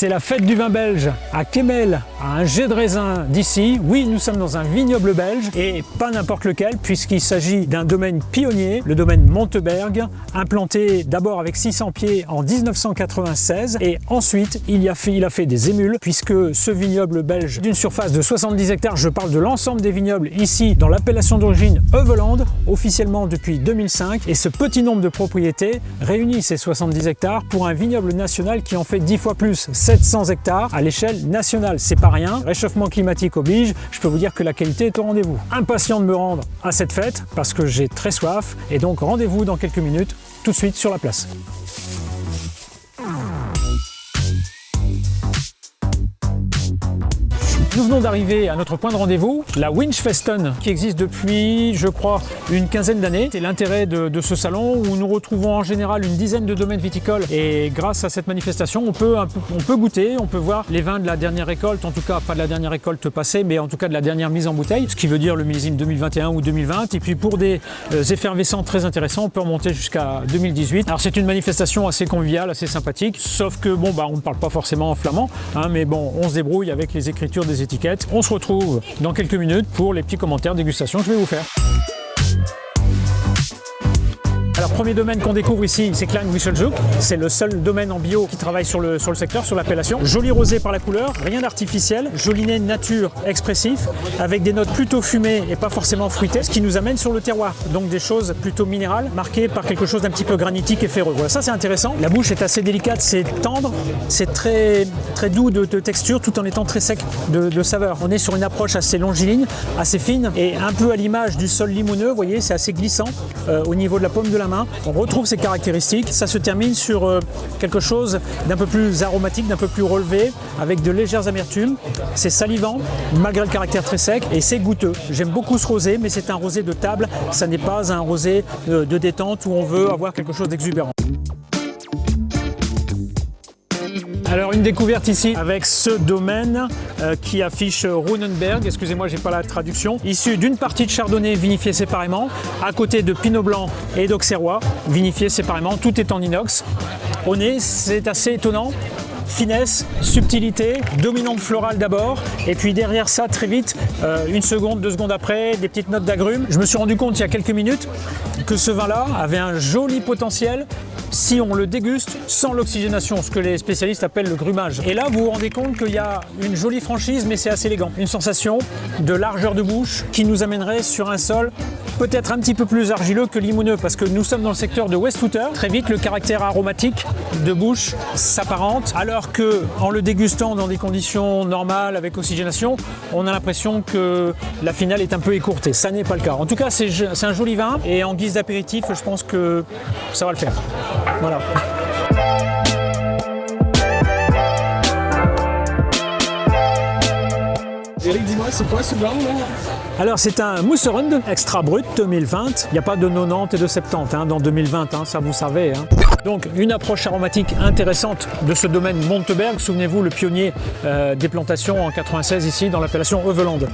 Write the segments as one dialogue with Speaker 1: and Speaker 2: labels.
Speaker 1: C'est la fête du vin belge à Kemmel, à un jet de raisin d'ici. Oui, nous sommes dans un vignoble belge et pas n'importe lequel puisqu'il s'agit d'un domaine pionnier, le domaine Monteberg, implanté d'abord avec 600 pieds en 1996 et ensuite il a fait des émules puisque ce vignoble belge d'une surface de 70 hectares, je parle de l'ensemble des vignobles ici dans l'appellation d'origine Heuvelande, officiellement depuis 2005, et ce petit nombre de propriétés réunit ces 70 hectares pour un vignoble national qui en fait 10 fois plus, 700 hectares à l'échelle nationale. C'est pas rien, réchauffement climatique oblige, je peux vous dire que la qualité est au rendez-vous. Impatient de me rendre à cette fête parce que j'ai très soif et donc rendez-vous dans quelques minutes tout de suite sur la place. Nous venons d'arriver à notre point de rendez-vous, la Winchfesten, qui existe depuis, je crois, une quinzaine d'années. C'est l'intérêt de ce salon où nous retrouvons en général une dizaine de domaines viticoles et grâce à cette manifestation, on peut goûter, on peut voir les vins de la dernière récolte, en tout cas pas de la dernière récolte passée, mais en tout cas de la dernière mise en bouteille, ce qui veut dire le millésime 2021 ou 2020. Et puis pour des effervescents très intéressants, on peut remonter jusqu'à 2018. Alors c'est une manifestation assez conviviale, assez sympathique, sauf que bon, on ne parle pas forcément en flamand, hein, mais bon, on se débrouille avec les écritures des étiquettes. On se retrouve dans quelques minutes pour les petits commentaires dégustation que je vais vous faire. Alors, premier domaine qu'on découvre ici, c'est Klein Wisselzoek. C'est le seul domaine en bio qui travaille sur le secteur, sur l'appellation. Joli rosé par la couleur, rien d'artificiel, joli nez nature expressif, avec des notes plutôt fumées et pas forcément fruitées, ce qui nous amène sur le terroir. Donc des choses plutôt minérales, marquées par quelque chose d'un petit peu granitique et ferreux. Voilà, ça c'est intéressant. La bouche est assez délicate, c'est tendre, c'est très doux de texture, tout en étant très sec de saveur. On est sur une approche assez longiligne, assez fine, et un peu à l'image du sol limoneux, vous voyez, c'est assez glissant au niveau de la paume de la main. On retrouve ces caractéristiques, ça se termine sur quelque chose d'un peu plus aromatique, d'un peu plus relevé, avec de légères amertumes. C'est salivant, malgré le caractère très sec, et c'est goûteux. J'aime beaucoup ce rosé, mais c'est un rosé de table, ça n'est pas un rosé de détente où on veut avoir quelque chose d'exubérant. Alors une découverte ici avec ce domaine qui affiche Runenberg, excusez-moi j'ai pas la traduction, issu d'une partie de chardonnay vinifié séparément, à côté de pinot blanc et d'auxerrois vinifiés séparément, tout est en inox. Au nez c'est assez étonnant. Finesse, subtilité, dominante florale d'abord, et puis derrière ça, très vite, une seconde, 2 secondes après, des petites notes d'agrumes. Je me suis rendu compte il y a quelques minutes que ce vin-là avait un joli potentiel si on le déguste sans l'oxygénation, ce que les spécialistes appellent le grumage. Et là, vous vous rendez compte qu'il y a une jolie franchise, mais c'est assez élégant. Une sensation de largeur de bouche qui nous amènerait sur un sol peut-être un petit peu plus argileux que limoneux, parce que nous sommes dans le secteur de Westouter. Très vite, le caractère aromatique de bouche s'apparente, alors que en le dégustant dans des conditions normales avec oxygénation, on a l'impression que la finale est un peu écourtée. Ça n'est pas le cas. En tout cas, c'est un joli vin, et en guise d'apéritif, je pense que ça va le faire. Voilà.
Speaker 2: Eric, dis-moi, c'est quoi ce blanc là?
Speaker 1: Alors c'est un Mousserende extra brut 2020, il n'y a pas de 90 et de 70 dans 2020, ça vous savez. Donc une approche aromatique intéressante de ce domaine Monteberg, souvenez-vous le pionnier des plantations en 96 ici dans l'appellation Heuvelande.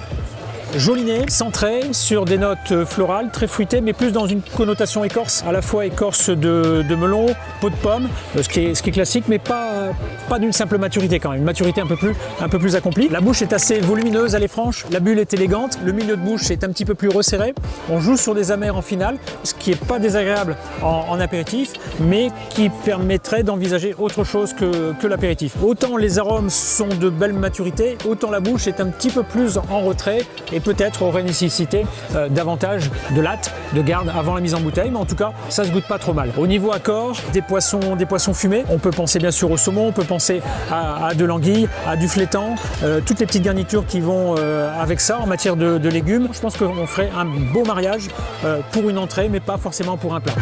Speaker 1: Joli nez, centré sur des notes florales, très fruitées, mais plus dans une connotation écorce, à la fois écorce de melon, peau de pomme, ce qui est classique, mais pas d'une simple maturité quand même, une maturité un peu plus accomplie. La bouche est assez volumineuse, elle est franche, la bulle est élégante, le milieu de bouche est un petit peu plus resserré. On joue sur des amers en finale, ce qui n'est pas désagréable en apéritif, mais qui permettrait d'envisager autre chose que l'apéritif. Autant les arômes sont de belle maturité, autant la bouche est un petit peu plus en retrait et peut-être aurait nécessité davantage de latte, de garde avant la mise en bouteille, mais en tout cas ça se goûte pas trop mal. Au niveau accord, des poissons fumés, on peut penser bien sûr au saumon, on peut penser à de l'anguille, à du flétan, toutes les petites garnitures qui vont avec ça en matière de légumes. Je pense qu'on ferait un beau mariage pour une entrée, mais pas forcément pour un plat.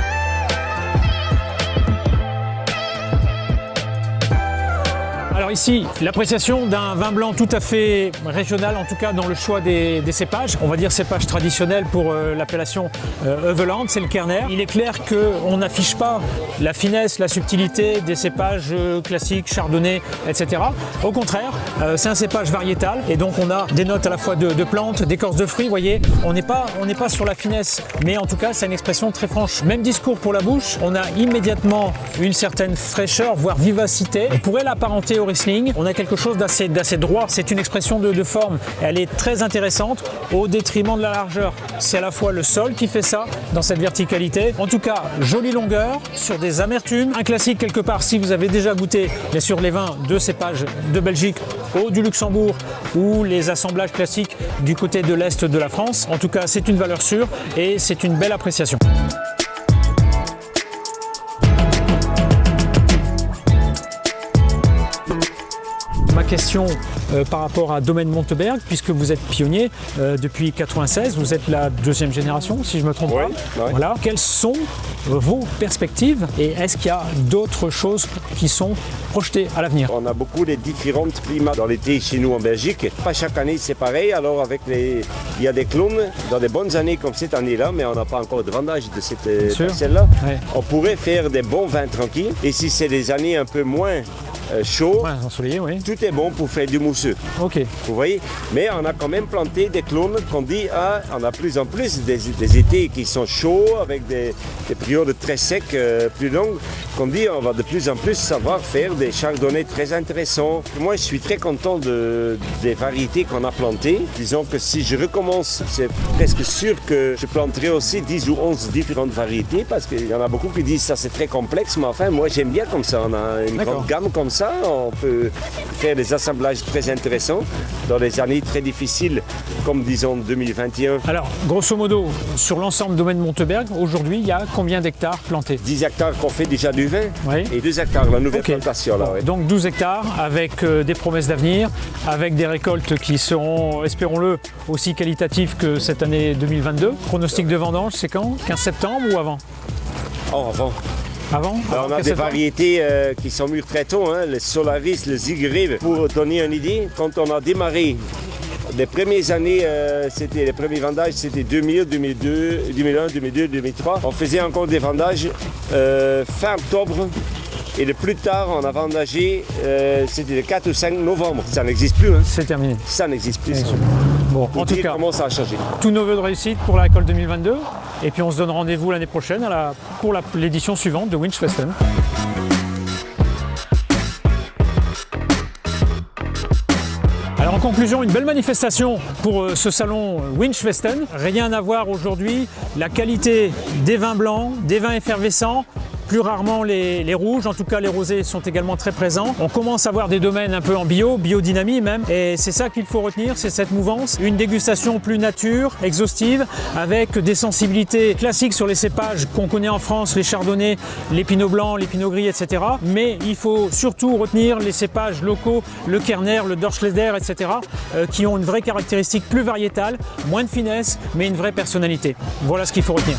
Speaker 1: Alors ici, l'appréciation d'un vin blanc tout à fait régional, en tout cas dans le choix des cépages. On va dire cépage traditionnel pour l'appellation Heuvelande, c'est le Kerner. Il est clair qu'on n'affiche pas la finesse, la subtilité des cépages classiques, chardonnay, etc. Au contraire, c'est un cépage variétal et donc on a des notes à la fois de plantes, d'écorce de fruits, vous voyez. On n'est pas sur la finesse, mais en tout cas c'est une expression très franche. Même discours pour la bouche, on a immédiatement une certaine fraîcheur, voire vivacité. On pourrait l'apparenter au récit Riesling, on a quelque chose d'assez droit. C'est une expression de forme. Elle est très intéressante au détriment de la largeur. C'est à la fois le sol qui fait ça dans cette verticalité. En tout cas, jolie longueur sur des amertumes. Un classique quelque part si vous avez déjà goûté bien sûr les vins de cépages de Belgique ou du Luxembourg ou les assemblages classiques du côté de l'Est de la France. En tout cas, c'est une valeur sûre et c'est une belle appréciation. Ma question par rapport à Domaine Monteberg, puisque vous êtes pionnier depuis 1996, vous êtes la deuxième génération, si je ne me trompe pas.
Speaker 3: Oui.
Speaker 1: Voilà. Quelles sont vos perspectives et est-ce qu'il y a d'autres choses qui sont projetées à l'avenir?
Speaker 3: On a beaucoup de différents climats dans l'été chez nous en Belgique. Pas chaque année c'est pareil, alors il y a des clones dans des bonnes années comme cette année-là, mais on n'a pas encore de vendage de cette parcelle-là.
Speaker 1: Ouais.
Speaker 3: On pourrait faire des bons vins tranquilles, et si c'est des années un peu moins chaud,
Speaker 1: Ouais, ensoleillé, oui.
Speaker 3: tout est bon pour faire du mousseux.
Speaker 1: Ok.
Speaker 3: Vous voyez, mais on a quand même planté des clones qu'on dit, on a plus en plus des étés qui sont chauds avec des périodes très secs, plus longues, qu'on dit on va de plus en plus savoir faire des chardonnays très intéressants. Moi, je suis très content des variétés qu'on a plantées. Disons que si je recommence, c'est presque sûr que je planterai aussi 10 ou 11 différentes variétés, parce qu'il y en a beaucoup qui disent ça c'est très complexe, mais enfin moi j'aime bien comme ça. On a une grande gamme comme ça. On peut faire des assemblages très intéressants dans des années très difficiles comme disons 2021.
Speaker 1: Alors, grosso modo, sur l'ensemble Domaine Monteberg, aujourd'hui, il y a combien d'hectares plantés?
Speaker 3: 10 hectares qu'on fait déjà du vin,
Speaker 1: Oui.
Speaker 3: et 2 hectares la nouvelle
Speaker 1: Ok.
Speaker 3: plantation. Là, ouais.
Speaker 1: Donc 12 hectares avec des promesses d'avenir, avec des récoltes qui seront, espérons-le, aussi qualitatives que cette année 2022. Pronostic de vendange, c'est quand? 15 septembre ou avant?
Speaker 3: Oh, avant.
Speaker 1: Avant?
Speaker 3: Ben,
Speaker 1: Avant
Speaker 3: on a
Speaker 1: 15
Speaker 3: des
Speaker 1: septembre.
Speaker 3: variétés qui sont mûres très tôt, hein, le Solaris, le Zigrib. Pour donner une idée, quand on a démarré les premières années, c'était les premiers vendages, c'était 2000, 2002, 2001, 2002, 2003. On faisait encore des vendages fin octobre. Et le plus tard, on a vendagé, c'était le 4 ou 5 novembre. Ça n'existe plus. Hein.
Speaker 1: C'est terminé.
Speaker 3: Ça n'existe plus.
Speaker 1: Bien
Speaker 3: Ça.
Speaker 1: sûr. Bon,
Speaker 3: Pour
Speaker 1: en tout
Speaker 3: dire
Speaker 1: cas,
Speaker 3: comment ça a changé.
Speaker 1: tous nos vœux de réussite pour la récolte 2022. Et puis on se donne rendez-vous l'année prochaine pour l'édition suivante de Winchfesten. Alors en conclusion, une belle manifestation pour ce salon Winchfesten. Rien à voir aujourd'hui, la qualité des vins blancs, des vins effervescents, plus rarement les rouges, en tout cas les rosés sont également très présents. On commence à voir des domaines un peu en biodynamie même, et c'est ça qu'il faut retenir, c'est cette mouvance. Une dégustation plus nature, exhaustive, avec des sensibilités classiques sur les cépages qu'on connaît en France, les chardonnays, les pinots blancs, les pinots gris, etc. Mais il faut surtout retenir les cépages locaux, le Kerner, le Dorschleder, etc., qui ont une vraie caractéristique plus variétale, moins de finesse, mais une vraie personnalité. Voilà ce qu'il faut retenir.